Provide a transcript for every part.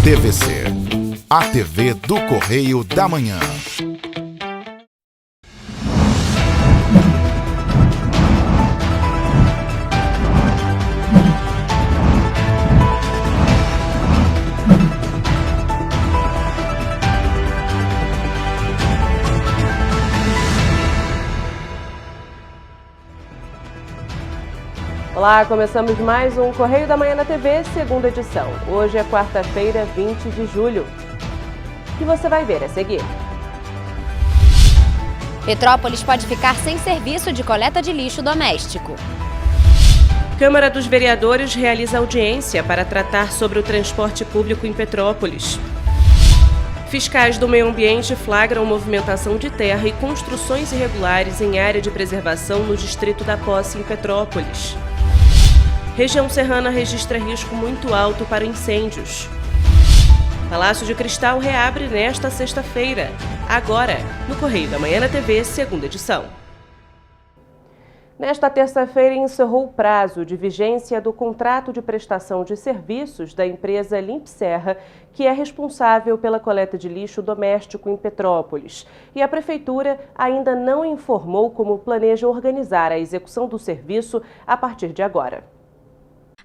TVC, a TV do Correio da Manhã. Olá, começamos mais um Correio da Manhã na TV, segunda edição. Hoje é quarta-feira, 20 de julho. O que você vai ver a seguir? Petrópolis pode ficar sem serviço de coleta de lixo doméstico. Câmara dos Vereadores realiza audiência para tratar sobre o transporte público em Petrópolis. Fiscais do meio ambiente flagram movimentação de terra e construções irregulares em área de preservação no distrito da Posse, em Petrópolis. Região serrana registra risco muito alto para incêndios. Palácio de Cristal reabre nesta sexta-feira, agora, no Correio da Manhã na TV, segunda edição. Nesta terça-feira, encerrou o prazo de vigência do contrato de prestação de serviços da empresa Limpserra, que é responsável pela coleta de lixo doméstico em Petrópolis. E a Prefeitura ainda não informou como planeja organizar a execução do serviço a partir de agora.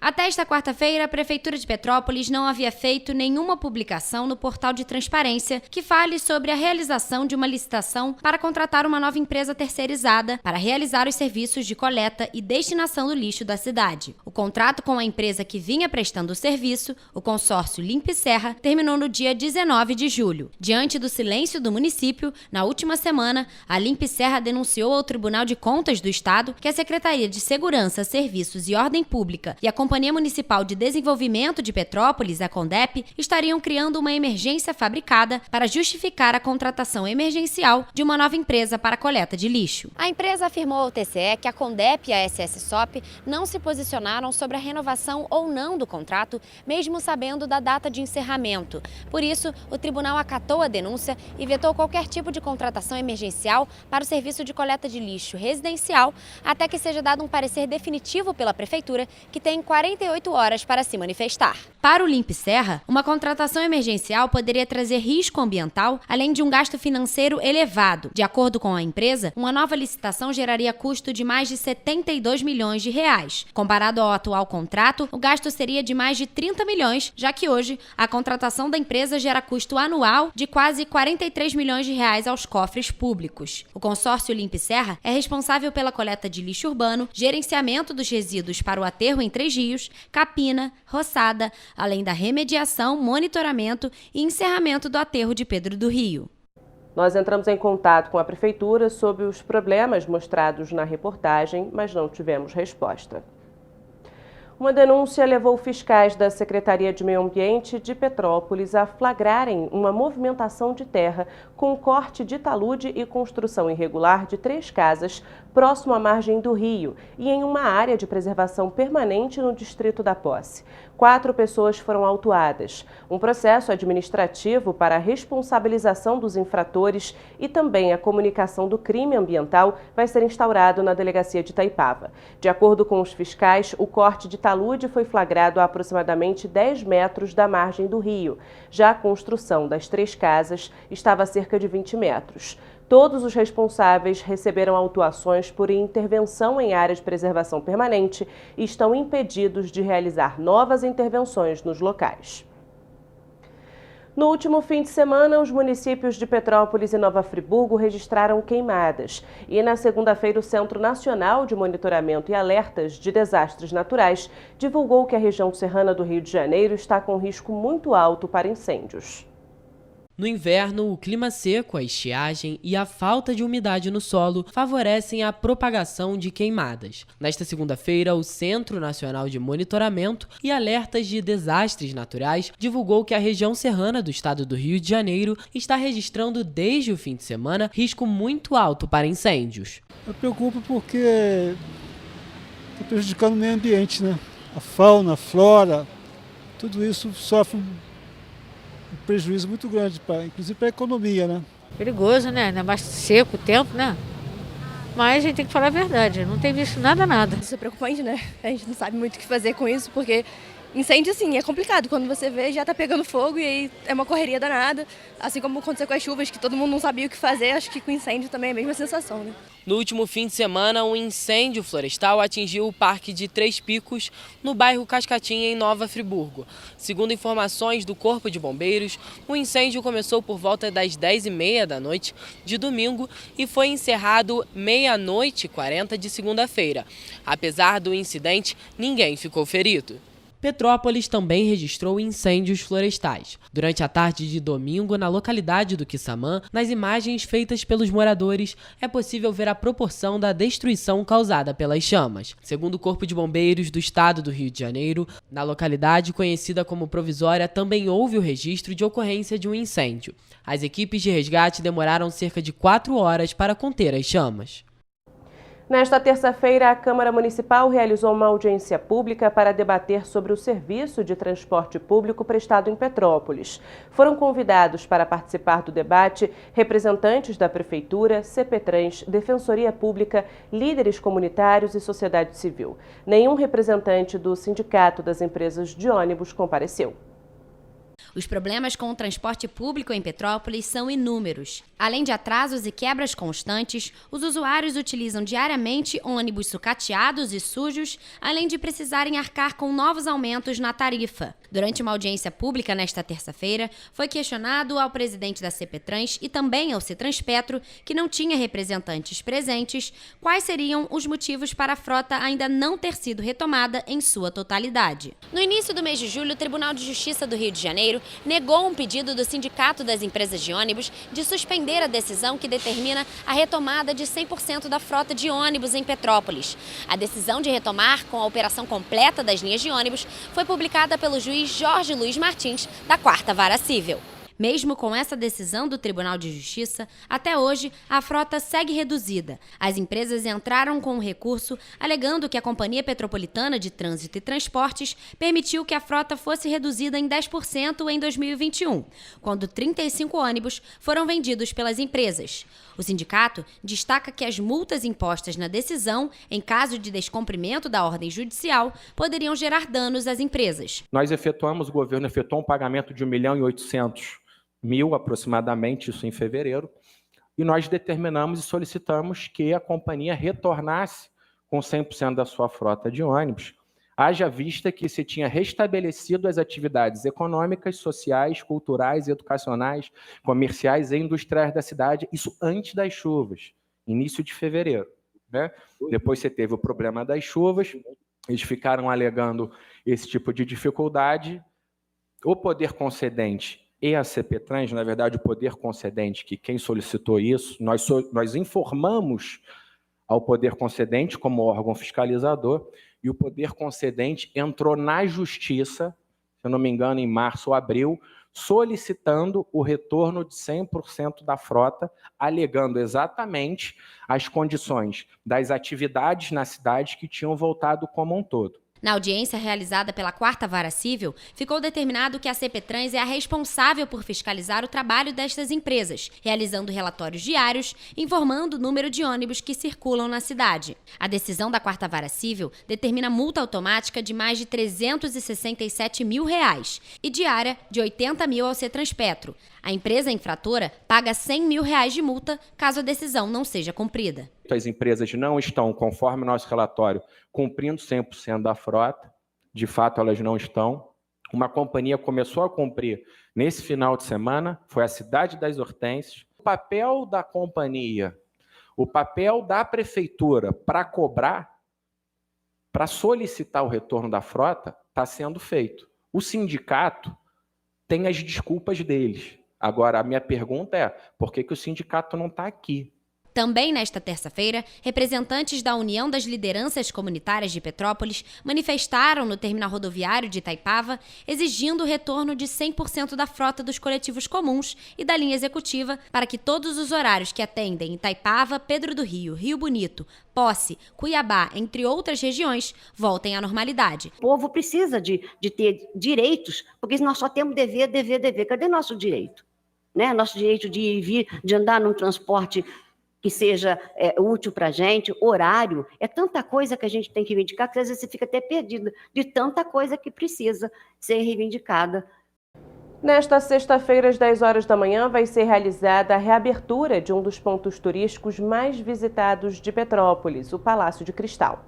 Até esta quarta-feira, a Prefeitura de Petrópolis não havia feito nenhuma publicação no portal de transparência que fale sobre a realização de uma licitação para contratar uma nova empresa terceirizada para realizar os serviços de coleta e destinação do lixo da cidade. O contrato com a empresa que vinha prestando o serviço, o consórcio Limpserra, terminou no dia 19 de julho. Diante do silêncio do município, na última semana, a Limpserra denunciou ao Tribunal de Contas do Estado que a Secretaria de Segurança, Serviços e Ordem Pública e a Companhia Municipal de Desenvolvimento de Petrópolis, a CONDEP, estariam criando uma emergência fabricada para justificar a contratação emergencial de uma nova empresa para a coleta de lixo. A empresa afirmou ao TCE que a CONDEP e a SS-SOP não se posicionaram sobre a renovação ou não do contrato, mesmo sabendo da data de encerramento. Por isso, o tribunal acatou a denúncia e vetou qualquer tipo de contratação emergencial para o serviço de coleta de lixo residencial, até que seja dado um parecer definitivo pela Prefeitura, que tem 48 horas para se manifestar. Para o Limpserra, uma contratação emergencial poderia trazer risco ambiental, além de um gasto financeiro elevado. De acordo com a empresa, uma nova licitação geraria custo de mais de 72 milhões de reais. Comparado ao atual contrato, o gasto seria de mais de 30 milhões, já que hoje a contratação da empresa gera custo anual de quase 43 milhões de reais aos cofres públicos. O consórcio Limpserra é responsável pela coleta de lixo urbano, gerenciamento dos resíduos para o aterro em Três Rios, capina, roçada, além da remediação, monitoramento e encerramento do aterro de Pedro do Rio. Nós entramos em contato com a Prefeitura sobre os problemas mostrados na reportagem, mas não tivemos resposta. Uma denúncia levou fiscais da Secretaria de Meio Ambiente de Petrópolis a flagrarem uma movimentação de terra com corte de talude e construção irregular de 3 casas próximo à margem do rio e em uma área de preservação permanente no distrito da Posse. 4 pessoas foram autuadas. Um processo administrativo para a responsabilização dos infratores e também a comunicação do crime ambiental vai ser instaurado na delegacia de Itaipava. De acordo com os fiscais, o corte de talude foi flagrado a aproximadamente 10 metros da margem do rio. Já a construção das 3 casas estava a cerca de 20 metros. Todos os responsáveis receberam autuações por intervenção em área de preservação permanente e estão impedidos de realizar novas intervenções nos locais. No último fim de semana, os municípios de Petrópolis e Nova Friburgo registraram queimadas. E na segunda-feira, o Centro Nacional de Monitoramento e Alertas de Desastres Naturais divulgou que a região serrana do Rio de Janeiro está com risco muito alto para incêndios. No inverno, o clima seco, a estiagem e a falta de umidade no solo favorecem a propagação de queimadas. Nesta segunda-feira, o Centro Nacional de Monitoramento e Alertas de Desastres Naturais divulgou que a região serrana do estado do Rio de Janeiro está registrando desde o fim de semana risco muito alto para incêndios. Eu preocupo porque está prejudicando o meio ambiente, né? A fauna, a flora, tudo isso sofre um prejuízo muito grande, inclusive para a economia, né? Perigoso, né? Ainda mais seco o tempo, né? Mas a gente tem que falar a verdade, não tem visto nada. Isso é preocupante, né? A gente não sabe muito o que fazer com isso, porque Incêndio, sim, é complicado. Quando você vê, já tá pegando fogo e aí é uma correria danada. Assim como aconteceu com as chuvas, que todo mundo não sabia o que fazer, acho que com incêndio também é a mesma sensação, né? No último fim de semana, um incêndio florestal atingiu o Parque de Três Picos, no bairro Cascatinha, em Nova Friburgo. Segundo informações do Corpo de Bombeiros, o incêndio começou por volta das 10h30 da noite de domingo e foi encerrado 00h40 de segunda-feira. Apesar do incidente, ninguém ficou ferido. Petrópolis também registrou incêndios florestais. Durante a tarde de domingo, na localidade do Quissamã, nas imagens feitas pelos moradores, é possível ver a proporção da destruição causada pelas chamas. Segundo o Corpo de Bombeiros do Estado do Rio de Janeiro, na localidade conhecida como Provisória, também houve o registro de ocorrência de um incêndio. As equipes de resgate demoraram cerca de 4 horas para conter as chamas. Nesta terça-feira, a Câmara Municipal realizou uma audiência pública para debater sobre o serviço de transporte público prestado em Petrópolis. Foram convidados para participar do debate representantes da Prefeitura, CPTrans, Defensoria Pública, líderes comunitários e sociedade civil. Nenhum representante do Sindicato das Empresas de Ônibus compareceu. Os problemas com o transporte público em Petrópolis são inúmeros. Além de atrasos e quebras constantes, os usuários utilizam diariamente ônibus sucateados e sujos, além de precisarem arcar com novos aumentos na tarifa. Durante uma audiência pública nesta terça-feira, foi questionado ao presidente da CPTrans e também ao Cetranspetro, que não tinha representantes presentes, quais seriam os motivos para a frota ainda não ter sido retomada em sua totalidade. No início do mês de julho, o Tribunal de Justiça do Rio de Janeiro negou um pedido do Sindicato das Empresas de Ônibus de suspender a decisão que determina a retomada de 100% da frota de ônibus em Petrópolis. A decisão de retomar com a operação completa das linhas de ônibus foi publicada pelo juiz Jorge Luiz Martins, da 4ª Vara Cível. Mesmo com essa decisão do Tribunal de Justiça, até hoje a frota segue reduzida. As empresas entraram com um recurso alegando que a Companhia Petropolitana de Trânsito e Transportes permitiu que a frota fosse reduzida em 10% em 2021, quando 35 ônibus foram vendidos pelas empresas. O sindicato destaca que as multas impostas na decisão, em caso de descumprimento da ordem judicial, poderiam gerar danos às empresas. O governo efetuou um pagamento de 1.800.000 aproximadamente, isso em fevereiro, e nós determinamos e solicitamos que a companhia retornasse com 100% da sua frota de ônibus, haja vista que se tinha restabelecido as atividades econômicas, sociais, culturais, educacionais, comerciais e industriais da cidade, isso antes das chuvas, início de fevereiro, né? Depois você teve o problema das chuvas, eles ficaram alegando esse tipo de dificuldade. O poder concedente e a CPTrans, na verdade, o poder concedente, que quem solicitou isso, nós informamos ao poder concedente como órgão fiscalizador, e o poder concedente entrou na justiça, se eu não me engano, em março ou abril, solicitando o retorno de 100% da frota, alegando exatamente as condições das atividades na cidade que tinham voltado como um todo. Na audiência realizada pela 4ª Vara Cível, ficou determinado que a CPTrans é a responsável por fiscalizar o trabalho destas empresas, realizando relatórios diários, informando o número de ônibus que circulam na cidade. A decisão da 4ª Vara Cível determina multa automática de mais de R$ 367 mil e diária de R$ 80 mil ao Cetranspetro. A empresa infratora paga R$ 100 mil de multa caso a decisão não seja cumprida. As empresas não estão, conforme o nosso relatório, cumprindo 100% da frota. De fato, elas não estão. Uma companhia começou a cumprir nesse final de semana, foi a Cidade das Hortênsias. O papel da companhia, o papel da prefeitura para cobrar, para solicitar o retorno da frota, está sendo feito. O sindicato tem as desculpas deles. Agora, a minha pergunta é, por que o sindicato não está aqui? Também nesta terça-feira, representantes da União das Lideranças Comunitárias de Petrópolis manifestaram no terminal rodoviário de Itaipava, exigindo o retorno de 100% da frota dos coletivos comuns e da linha executiva para que todos os horários que atendem Itaipava, Pedro do Rio, Rio Bonito, Posse, Cuiabá, entre outras regiões, voltem à normalidade. O povo precisa de ter direitos, porque nós só temos dever, dever, dever. Cadê nosso direito? Né? Nosso direito de ir e vir, de andar num transporte que seja útil para a gente, horário, é tanta coisa que a gente tem que reivindicar que às vezes você fica até perdido de tanta coisa que precisa ser reivindicada. Nesta sexta-feira, às 10 horas da manhã, vai ser realizada a reabertura de um dos pontos turísticos mais visitados de Petrópolis, o Palácio de Cristal.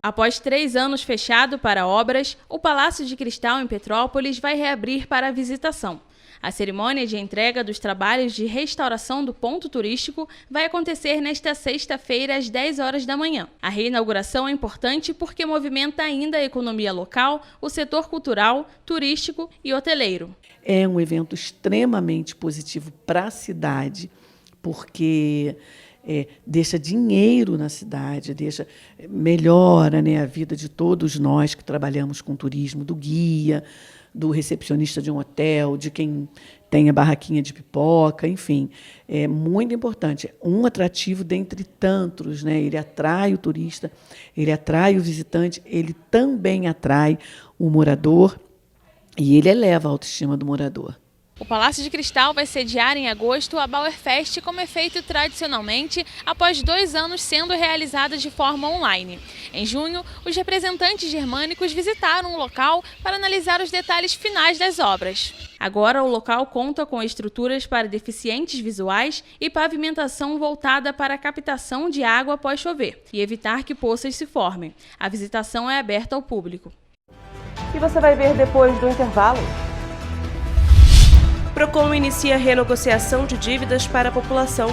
Após 3 anos fechado para obras, o Palácio de Cristal em Petrópolis vai reabrir para a visitação. A cerimônia de entrega dos trabalhos de restauração do ponto turístico vai acontecer nesta sexta-feira, às 10 horas da manhã. A reinauguração é importante porque movimenta ainda a economia local, o setor cultural, turístico e hoteleiro. É um evento extremamente positivo para a cidade, porque deixa dinheiro na cidade, melhora, né, a vida de todos nós que trabalhamos com turismo, do guia, do recepcionista de um hotel, de quem tem a barraquinha de pipoca, enfim. É muito importante. Um atrativo dentre tantos, né? Ele atrai o turista, ele atrai o visitante, ele também atrai o morador e ele eleva a autoestima do morador. O Palácio de Cristal vai sediar em agosto a Bauerfest, como é feito tradicionalmente, após 2 anos sendo realizada de forma online. Em junho, os representantes germânicos visitaram o local para analisar os detalhes finais das obras. Agora, o local conta com estruturas para deficientes visuais e pavimentação voltada para a captação de água após chover e evitar que poças se formem. A visitação é aberta ao público. E você vai ver depois do intervalo. Procon inicia renegociação de dívidas para a população.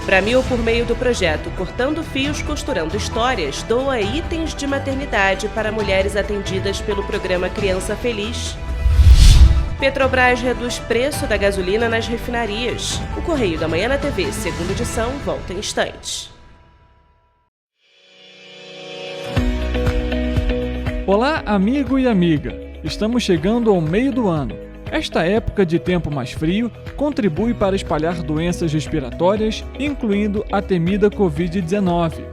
Bramil, por meio do projeto Cortando Fios, Costurando Histórias, doa itens de maternidade para mulheres atendidas pelo programa Criança Feliz. Petrobras reduz preço da gasolina nas refinarias. O Correio da Manhã na TV, segunda edição, volta em instantes. Olá, amigo e amiga! Estamos chegando ao meio do ano. Esta época de tempo mais frio contribui para espalhar doenças respiratórias, incluindo a temida Covid-19.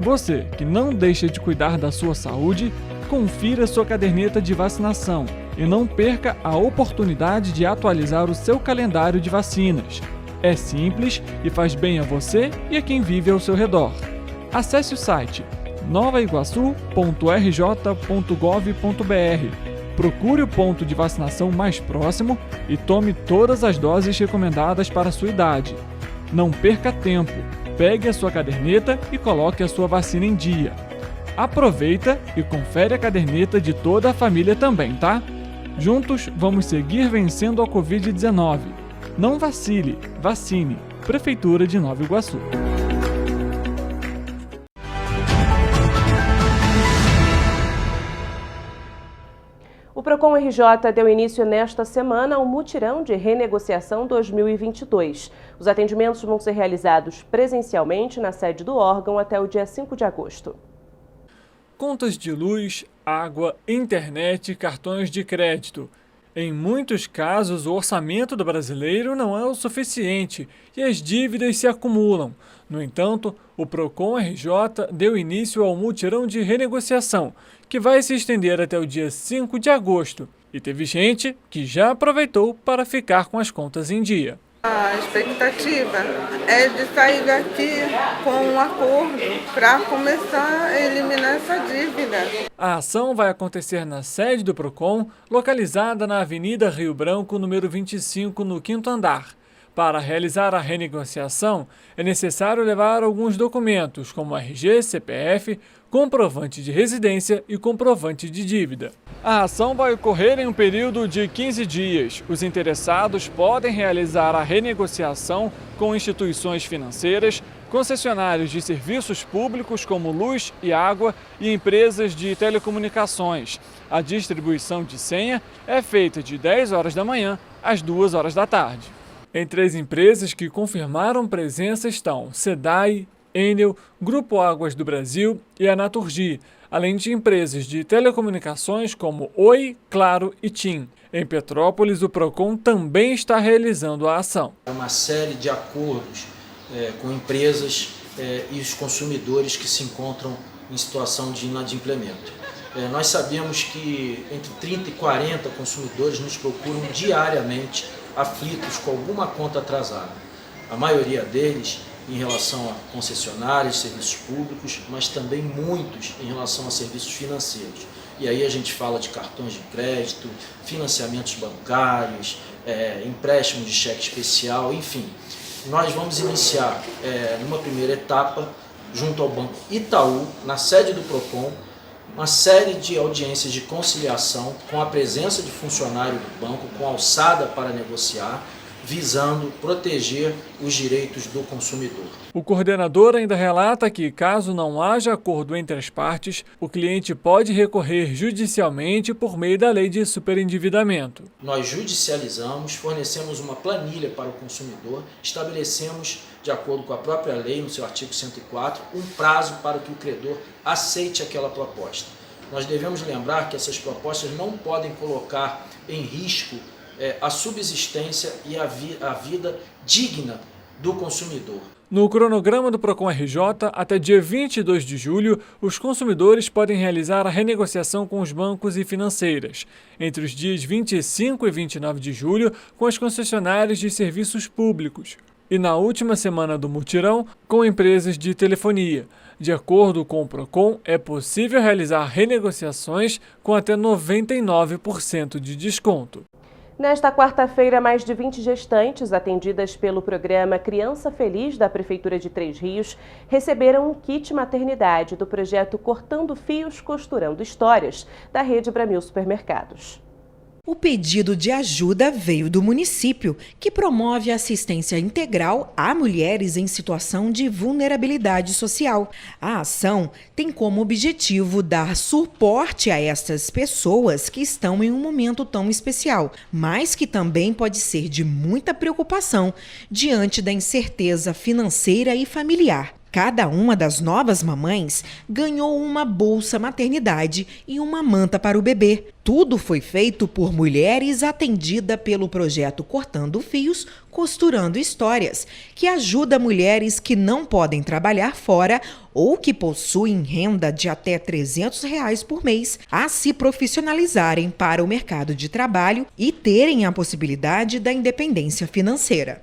Você que não deixa de cuidar da sua saúde, confira sua caderneta de vacinação e não perca a oportunidade de atualizar o seu calendário de vacinas. É simples e faz bem a você e a quem vive ao seu redor. Acesse o site novaiguaçu.rj.gov.br. Procure o ponto de vacinação mais próximo e tome todas as doses recomendadas para a sua idade. Não perca tempo, pegue a sua caderneta e coloque a sua vacina em dia. Aproveita e confere a caderneta de toda a família também, tá? Juntos vamos seguir vencendo a Covid-19. Não vacile, vacine. Prefeitura de Nova Iguaçu. O Procon RJ deu início nesta semana ao mutirão de renegociação 2022. Os atendimentos vão ser realizados presencialmente na sede do órgão até o dia 5 de agosto. Contas de luz, água, internet e cartões de crédito. Em muitos casos, o orçamento do brasileiro não é o suficiente e as dívidas se acumulam. No entanto, o Procon RJ deu início ao mutirão de renegociação, que vai se estender até o dia 5 de agosto. E teve gente que já aproveitou para ficar com as contas em dia. A expectativa é de sair daqui com um acordo para começar a eliminar essa dívida. A ação vai acontecer na sede do Procon, localizada na Avenida Rio Branco, número 25, no 5º andar. Para realizar a renegociação, é necessário levar alguns documentos, como RG, CPF, comprovante de residência e comprovante de dívida. A ação vai ocorrer em um período de 15 dias. Os interessados podem realizar a renegociação com instituições financeiras, concessionários de serviços públicos como luz e água e empresas de telecomunicações. A distribuição de senha é feita de 10 horas da manhã às 2 horas da tarde. Entre as empresas que confirmaram presença estão SEDAI, Enel, Grupo Águas do Brasil e a Naturgy, além de empresas de telecomunicações como Oi, Claro e TIM. Em Petrópolis, o Procon também está realizando a ação. É uma série de acordos com empresas e os consumidores que se encontram em situação de inadimplemento. Nós sabemos que entre 30 e 40 consumidores nos procuram diariamente aflitos com alguma conta atrasada. A maioria deles em relação a concessionárias, serviços públicos, mas também muitos em relação a serviços financeiros. E aí a gente fala de cartões de crédito, financiamentos bancários, empréstimo de cheque especial, enfim. Nós vamos iniciar, numa primeira etapa, junto ao Banco Itaú, na sede do PROCON, uma série de audiências de conciliação com a presença de funcionário do banco, com alçada para negociar, visando proteger os direitos do consumidor. O coordenador ainda relata que, caso não haja acordo entre as partes, o cliente pode recorrer judicialmente por meio da lei de superendividamento. Nós judicializamos, fornecemos uma planilha para o consumidor, estabelecemos, de acordo com a própria lei, no seu artigo 104, um prazo para que o credor aceite aquela proposta. Nós devemos lembrar que essas propostas não podem colocar em risco a subsistência e a vida digna do consumidor. No cronograma do PROCON RJ, até dia 22 de julho, os consumidores podem realizar a renegociação com os bancos e financeiras. Entre os dias 25 e 29 de julho, com as concessionárias de serviços públicos. E na última semana do mutirão, com empresas de telefonia. De acordo com o PROCON, é possível realizar renegociações com até 99% de desconto. Nesta quarta-feira, mais de 20 gestantes atendidas pelo programa Criança Feliz da Prefeitura de Três Rios receberam um kit maternidade do projeto Cortando Fios, Costurando Histórias, da rede Bramil Supermercados. O pedido de ajuda veio do município, que promove assistência integral a mulheres em situação de vulnerabilidade social. A ação tem como objetivo dar suporte a essas pessoas que estão em um momento tão especial, mas que também pode ser de muita preocupação diante da incerteza financeira e familiar. Cada uma das novas mamães ganhou uma bolsa maternidade e uma manta para o bebê. Tudo foi feito por mulheres atendida pelo projeto Cortando Fios, Costurando Histórias, que ajuda mulheres que não podem trabalhar fora ou que possuem renda de até R$300 por mês a se profissionalizarem para o mercado de trabalho e terem a possibilidade da independência financeira.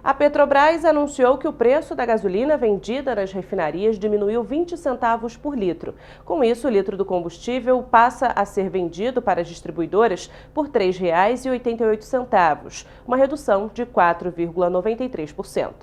A Petrobras anunciou que o preço da gasolina vendida nas refinarias diminuiu 20 centavos por litro. Com isso, o litro do combustível passa a ser vendido para as distribuidoras por R$ 3,88, uma redução de 4,93%.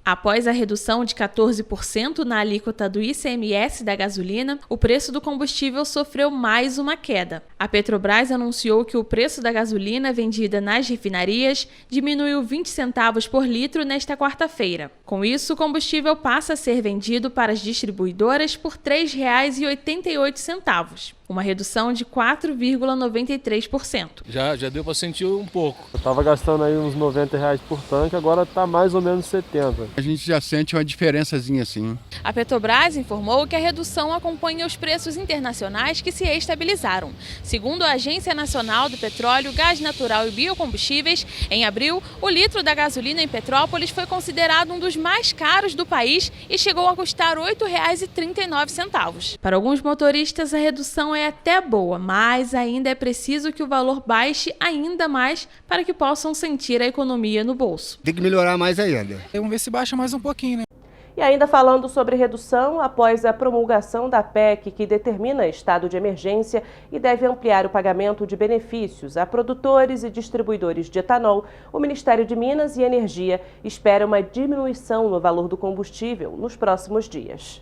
Após a redução de 14% na alíquota do ICMS da gasolina, o preço do combustível sofreu mais uma queda. A Petrobras anunciou que o preço da gasolina vendida nas refinarias diminuiu 20 centavos por litro nesta quarta-feira. Com isso, o combustível passa a ser vendido para as distribuidoras por R$ 3,88, uma redução de 4,93%. Já deu para sentir um pouco. Eu estava gastando aí uns R$90 por tanque, agora está mais ou menos 70. A gente já sente uma diferençazinha assim. A Petrobras informou que a redução acompanha os preços internacionais que se estabilizaram. Segundo a Agência Nacional do Petróleo, Gás Natural e Biocombustíveis, em abril, o litro da gasolina em Petrópolis foi considerado um dos mais caros do país e chegou a custar R$ 8,39. Para alguns motoristas, a redução é até boa, mas ainda é preciso que o valor baixe ainda mais para que possam sentir a economia no bolso. Tem que melhorar mais ainda. Vamos ver se baixa mais um pouquinho, né? E ainda falando sobre redução, após a promulgação da PEC que determina estado de emergência e deve ampliar o pagamento de benefícios a produtores e distribuidores de etanol, o Ministério de Minas e Energia espera uma diminuição no valor do combustível nos próximos dias.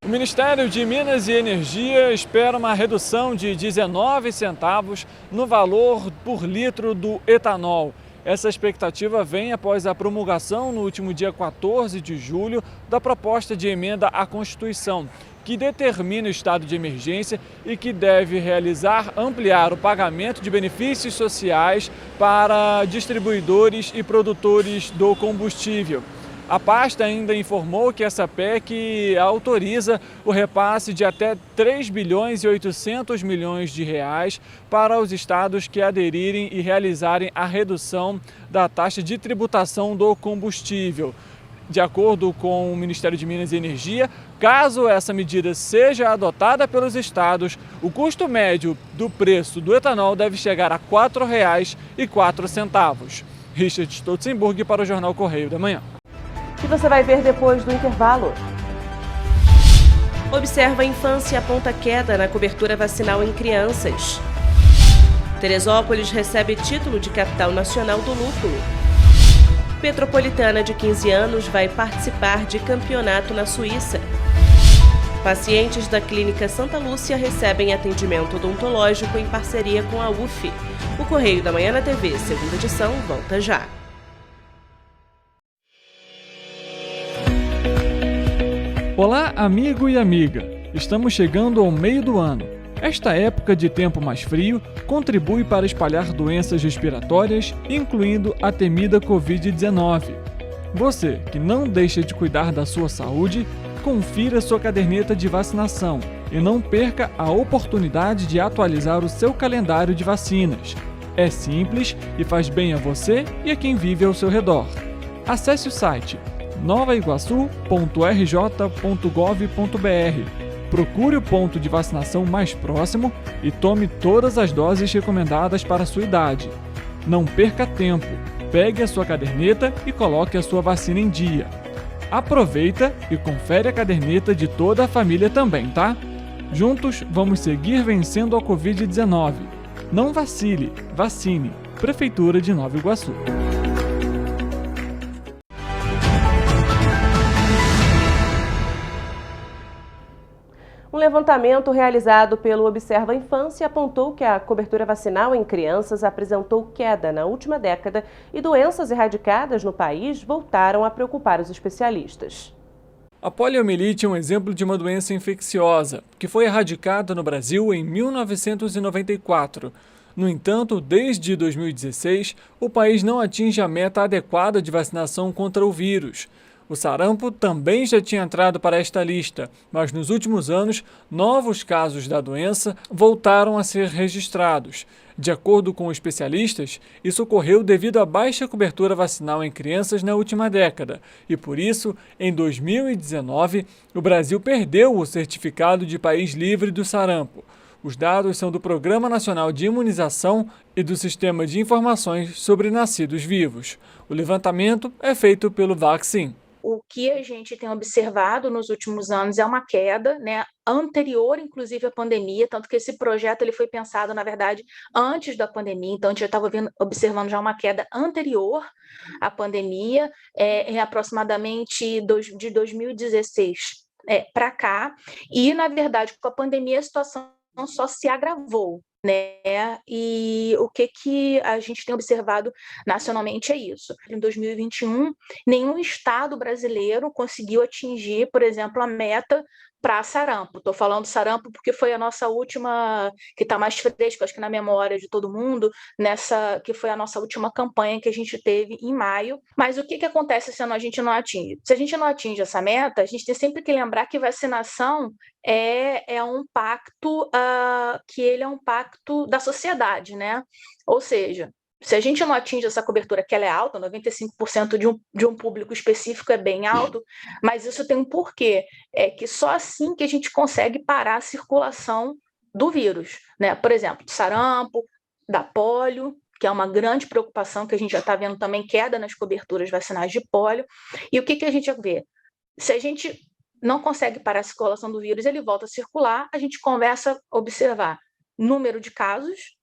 O Ministério de Minas e Energia espera uma redução de 19 centavos no valor por litro do etanol. Essa expectativa vem após a promulgação no último dia 14 de julho da proposta de emenda à Constituição, que determina o estado de emergência e que deve ampliar o pagamento de benefícios sociais para distribuidores e produtores do combustível. A pasta ainda informou que essa PEC autoriza o repasse de até 3 bilhões e 800 milhões de reais para os estados que aderirem e realizarem a redução da taxa de tributação do combustível. De acordo com o Ministério de Minas e Energia, caso essa medida seja adotada pelos estados, o custo médio do preço do etanol deve chegar a R$ 4,04. Richard Stolzenburg para o Jornal Correio da Manhã. E você vai ver depois do intervalo. Observa a infância aponta queda na cobertura vacinal em crianças. Teresópolis recebe título de capital nacional do lúpulo. Petropolitana de 15 anos vai participar de campeonato na Suíça. Pacientes da Clínica Santa Lúcia recebem atendimento odontológico em parceria com a UF. O Correio da Manhã na TV, segunda edição, volta já. Olá, amigo e amiga! Estamos chegando ao meio do ano. Esta época de tempo mais frio contribui para espalhar doenças respiratórias, incluindo a temida Covid-19. Você, que não deixa de cuidar da sua saúde, confira sua caderneta de vacinação e não perca a oportunidade de atualizar o seu calendário de vacinas. É simples e faz bem a você e a quem vive ao seu redor. Acesse o site novaiguaçu.rj.gov.br. Procure o ponto de vacinação mais próximo e tome todas as doses recomendadas para a sua idade. Não perca tempo, pegue a sua caderneta e coloque a sua vacina em dia. Aproveita e confere a caderneta de toda a família também, tá? Juntos vamos seguir vencendo a Covid-19. Não vacile, vacine. Prefeitura de Nova Iguaçu. Um levantamento realizado pelo Observa Infância apontou que a cobertura vacinal em crianças apresentou queda na última década e doenças erradicadas no país voltaram a preocupar os especialistas. A poliomielite é um exemplo de uma doença infecciosa, que foi erradicada no Brasil em 1994. No entanto, desde 2016, o país não atinge a meta adequada de vacinação contra o vírus. O sarampo também já tinha entrado para esta lista, mas nos últimos anos, novos casos da doença voltaram a ser registrados. De acordo com especialistas, isso ocorreu devido à baixa cobertura vacinal em crianças na última década e, por isso, em 2019, o Brasil perdeu o certificado de país livre do sarampo. Os dados são do Programa Nacional de Imunização e do Sistema de Informações sobre Nascidos Vivos. O levantamento é feito pelo Vaccin. O que a gente tem observado nos últimos anos é uma queda, né, anterior, inclusive, à pandemia, tanto que esse projeto ele foi pensado, na verdade, antes da pandemia, então a gente já estava observando já uma queda anterior à pandemia, aproximadamente de 2016 para cá, e, na verdade, com a pandemia a situação só se agravou, né? E o que a gente tem observado nacionalmente é isso. Em 2021, nenhum estado brasileiro conseguiu atingir, por exemplo, a meta para sarampo. Estou falando sarampo porque foi a nossa última, que está mais fresca, acho que na memória de todo mundo, que foi a nossa última campanha que a gente teve em maio. Mas o que acontece se a gente não atinge? Se a gente não atinge essa meta, a gente tem sempre que lembrar que vacinação é um pacto, que ele é um pacto da sociedade, né? Ou seja, se a gente não atinge essa cobertura, que ela é alta, 95% de um público específico é bem alto, mas isso tem um porquê, é que só assim que a gente consegue parar a circulação do vírus, né? Por exemplo, do sarampo, da polio, que é uma grande preocupação, que a gente já está vendo também queda nas coberturas vacinais de polio. E o que a gente vê? Se a gente não consegue parar a circulação do vírus, ele volta a circular, a gente começa a observar número de casos,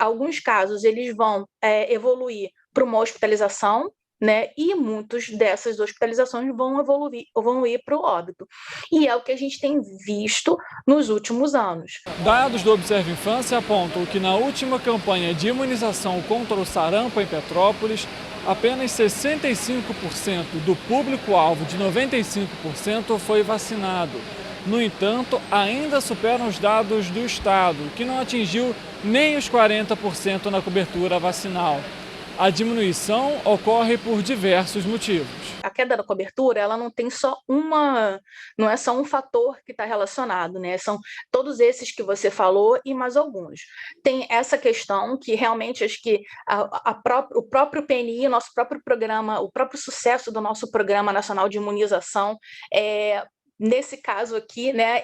alguns casos eles vão evoluir para uma hospitalização, né? E muitas dessas hospitalizações vão ir para o óbito. E é o que a gente tem visto nos últimos anos. Dados do Observa Infância apontam que na última campanha de imunização contra o sarampo em Petrópolis, apenas 65% do público-alvo de 95% foi vacinado. No entanto, ainda superam os dados do Estado, que não atingiu nem os 40% na cobertura vacinal. A diminuição ocorre por diversos motivos. A queda da cobertura, ela não tem não é só um fator que está relacionado, né? São todos esses que você falou e mais alguns. Tem essa questão que realmente acho que o próprio PNI, nosso próprio programa, o próprio sucesso do nosso Programa Nacional de Imunização nesse caso aqui, né,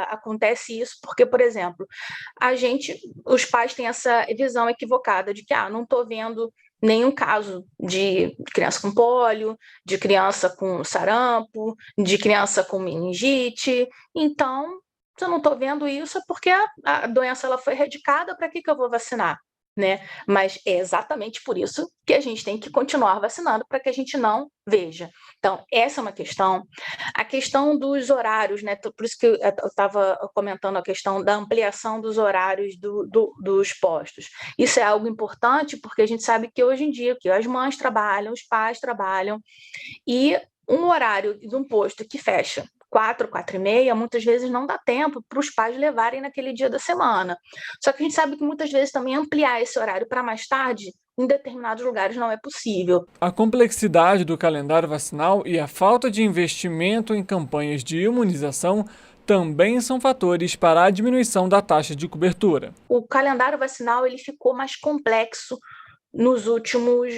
acontece isso porque, por exemplo, os pais têm essa visão equivocada de que não estou vendo nenhum caso de criança com pólio, de criança com sarampo, de criança com meningite. Então, se eu não estou vendo isso, é porque a doença ela foi erradicada, para que eu vou vacinar? Né? Mas é exatamente por isso que a gente tem que continuar vacinando, para que a gente não veja. Então, essa é uma questão. A questão dos horários, né? Por isso que eu estava comentando a questão da ampliação dos horários dos postos. Isso é algo importante, porque a gente sabe que hoje em dia que as mães trabalham, os pais trabalham, e um horário de um posto que fecha 4, 4h30, muitas vezes não dá tempo para os pais levarem naquele dia da semana. Só que a gente sabe que muitas vezes também ampliar esse horário para mais tarde, em determinados lugares, não é possível. A complexidade do calendário vacinal e a falta de investimento em campanhas de imunização também são fatores para a diminuição da taxa de cobertura. O calendário vacinal ele ficou mais complexo nos últimos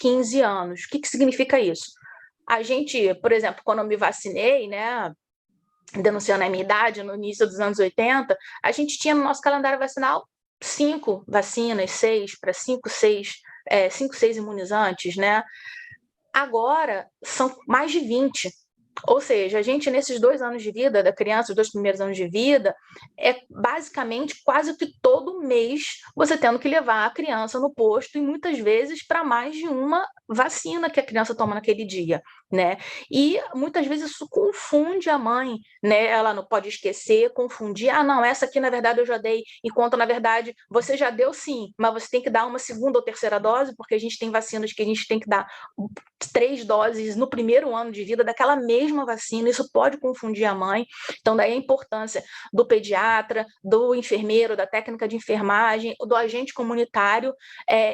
15 anos. O que significa isso? A gente, por exemplo, quando eu me vacinei, né, denunciando a minha idade, no início dos anos 80, a gente tinha no nosso calendário vacinal 5 vacinas, 6 para 5, 6 imunizantes, né? Agora são mais de 20. Ou seja, a gente, nesses 2 anos de vida da criança, os 2 primeiros anos de vida, é basicamente quase que todo mês você tendo que levar a criança no posto, e muitas vezes para mais de uma vacina que a criança toma naquele dia, né? E muitas vezes isso confunde a mãe, né? Ela não pode esquecer, confundir. Ah, não, essa aqui na verdade eu já dei, enquanto na verdade você já deu sim, mas você tem que dar uma segunda ou terceira dose, porque a gente tem vacinas que a gente tem que dar 3 doses no primeiro ano de vida daquela mesma vacina. Isso pode confundir a mãe. Então daí a importância do pediatra, do enfermeiro, da técnica de enfermagem, do agente comunitário,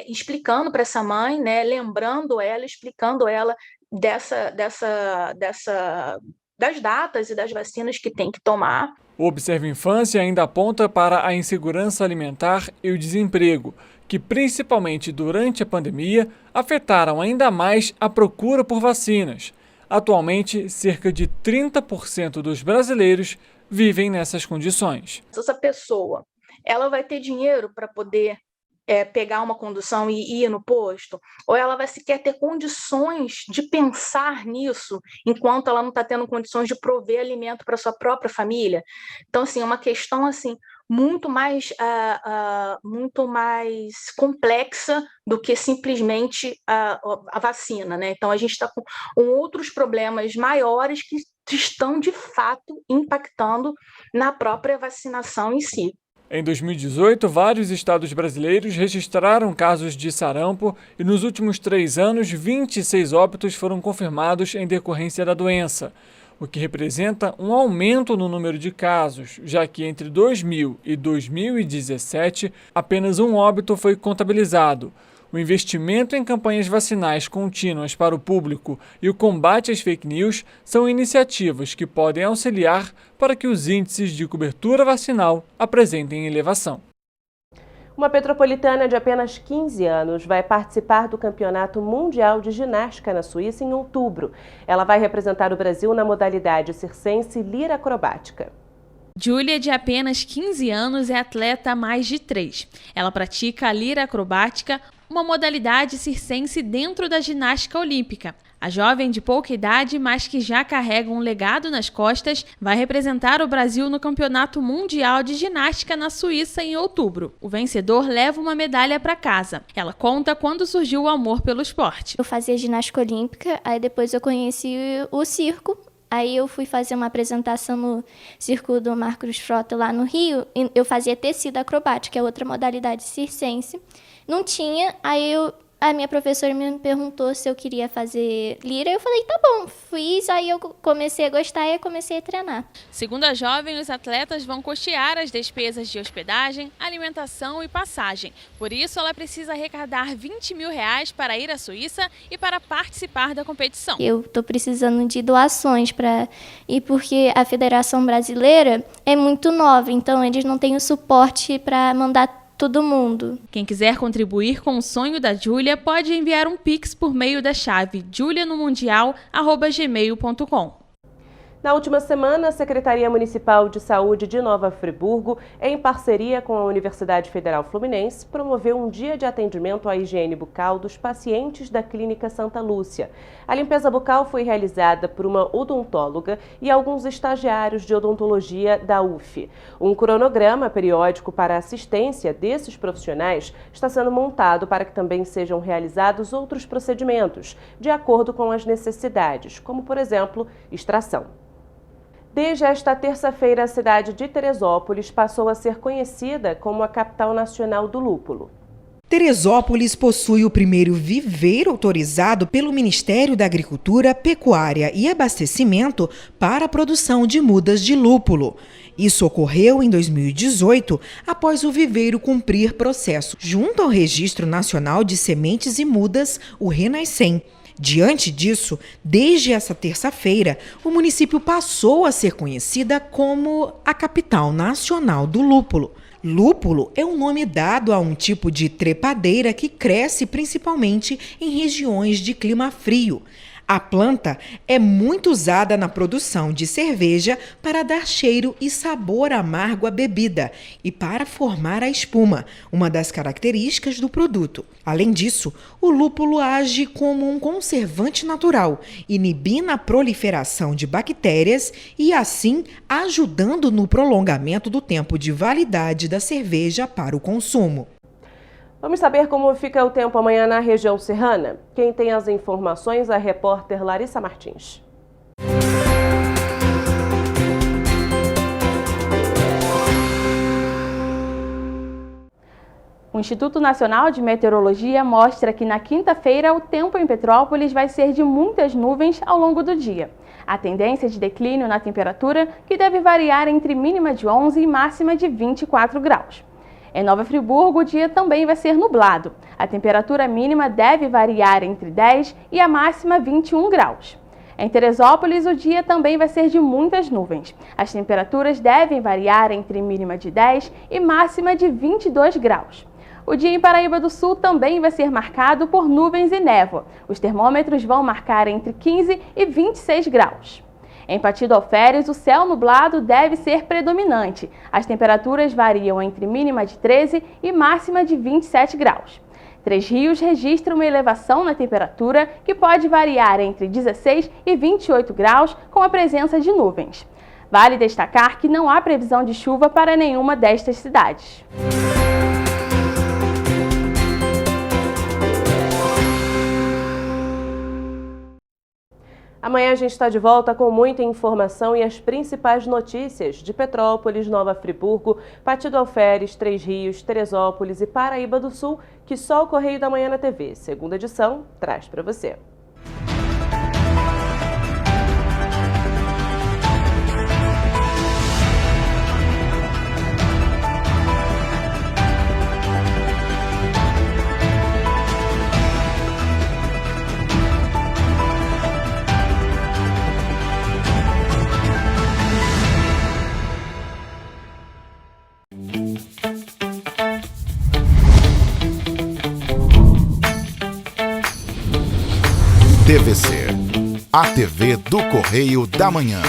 explicando para essa mãe, né? Lembrando ela, explicando ela das datas e das vacinas que tem que tomar. O Observa Infância ainda aponta para a insegurança alimentar e o desemprego, que principalmente durante a pandemia afetaram ainda mais a procura por vacinas. Atualmente, cerca de 30% dos brasileiros vivem nessas condições. Essa pessoa, ela vai ter dinheiro para poder pegar uma condução e ir no posto? Ou ela vai sequer ter condições de pensar nisso, enquanto ela não está tendo condições de prover alimento para sua própria família? Então, assim, é uma questão assim, muito mais complexa do que simplesmente a vacina, né? Então, a gente está com outros problemas maiores que estão, de fato, impactando na própria vacinação em si. Em 2018, vários estados brasileiros registraram casos de sarampo e nos últimos 3 anos, 26 óbitos foram confirmados em decorrência da doença, o que representa um aumento no número de casos, já que entre 2000 e 2017, apenas um óbito foi contabilizado. O investimento em campanhas vacinais contínuas para o público e o combate às fake news são iniciativas que podem auxiliar para que os índices de cobertura vacinal apresentem elevação. Uma petropolitana de apenas 15 anos vai participar do Campeonato Mundial de Ginástica na Suíça em outubro. Ela vai representar o Brasil na modalidade circense lira acrobática. Júlia, de apenas 15 anos, é atleta há mais de 3. Ela pratica a lira acrobática, uma modalidade circense dentro da ginástica olímpica. A jovem de pouca idade, mas que já carrega um legado nas costas, vai representar o Brasil no Campeonato Mundial de Ginástica na Suíça em outubro. O vencedor leva uma medalha para casa. Ela conta quando surgiu o amor pelo esporte. Eu fazia ginástica olímpica, aí depois eu conheci o circo. Aí eu fui fazer uma apresentação no Circo do Marcos Frota lá no Rio. Eu fazia tecido acrobático, que é outra modalidade circense. Não tinha, aí a minha professora me perguntou se eu queria fazer lira. Eu falei, tá bom, fiz, aí eu comecei a gostar e comecei a treinar. Segundo a jovem, os atletas vão custear as despesas de hospedagem, alimentação e passagem. Por isso, ela precisa arrecadar R$20 mil para ir à Suíça e para participar da competição. Eu estou precisando de doações e porque a Federação Brasileira é muito nova, então eles não têm o suporte para mandar todo mundo. Quem quiser contribuir com o sonho da Júlia pode enviar um Pix por meio da chave julianomundial@gmail.com. Na última semana, a Secretaria Municipal de Saúde de Nova Friburgo, em parceria com a Universidade Federal Fluminense, promoveu um dia de atendimento à higiene bucal dos pacientes da Clínica Santa Lúcia. A limpeza bucal foi realizada por uma odontóloga e alguns estagiários de odontologia da UF. Um cronograma periódico para a assistência desses profissionais está sendo montado para que também sejam realizados outros procedimentos, de acordo com as necessidades, como, por exemplo, extração. Desde esta terça-feira, a cidade de Teresópolis passou a ser conhecida como a capital nacional do lúpulo. Teresópolis possui o primeiro viveiro autorizado pelo Ministério da Agricultura, Pecuária e Abastecimento para a produção de mudas de lúpulo. Isso ocorreu em 2018, após o viveiro cumprir processo junto ao Registro Nacional de Sementes e Mudas, o Renascem. Diante disso, desde essa terça-feira, o município passou a ser conhecida como a capital nacional do lúpulo. Lúpulo é um nome dado a um tipo de trepadeira que cresce principalmente em regiões de clima frio. A planta é muito usada na produção de cerveja para dar cheiro e sabor amargo à bebida e para formar a espuma, uma das características do produto. Além disso, o lúpulo age como um conservante natural, inibindo a proliferação de bactérias e, assim, ajudando no prolongamento do tempo de validade da cerveja para o consumo. Vamos saber como fica o tempo amanhã na região serrana? Quem tem as informações é a repórter Larissa Martins. O Instituto Nacional de Meteorologia mostra que na quinta-feira o tempo em Petrópolis vai ser de muitas nuvens ao longo do dia. A tendência de declínio na temperatura, que deve variar entre mínima de 11 e máxima de 24 graus. Em Nova Friburgo, o dia também vai ser nublado. A temperatura mínima deve variar entre 10 e a máxima 21 graus. Em Teresópolis, o dia também vai ser de muitas nuvens. As temperaturas devem variar entre mínima de 10 e máxima de 22 graus. O dia em Paraíba do Sul também vai ser marcado por nuvens e névoa. Os termômetros vão marcar entre 15 e 26 graus. Em Pati do Alferes, o céu nublado deve ser predominante. As temperaturas variam entre mínima de 13 e máxima de 27 graus. Três Rios registra uma elevação na temperatura que pode variar entre 16 e 28 graus com a presença de nuvens. Vale destacar que não há previsão de chuva para nenhuma destas cidades. Amanhã a gente está de volta com muita informação e as principais notícias de Petrópolis, Nova Friburgo, Pati do Alferes, Três Rios, Teresópolis e Paraíba do Sul, que só o Correio da Manhã na TV, segunda edição, traz para você. TVC, a TV do Correio da Manhã.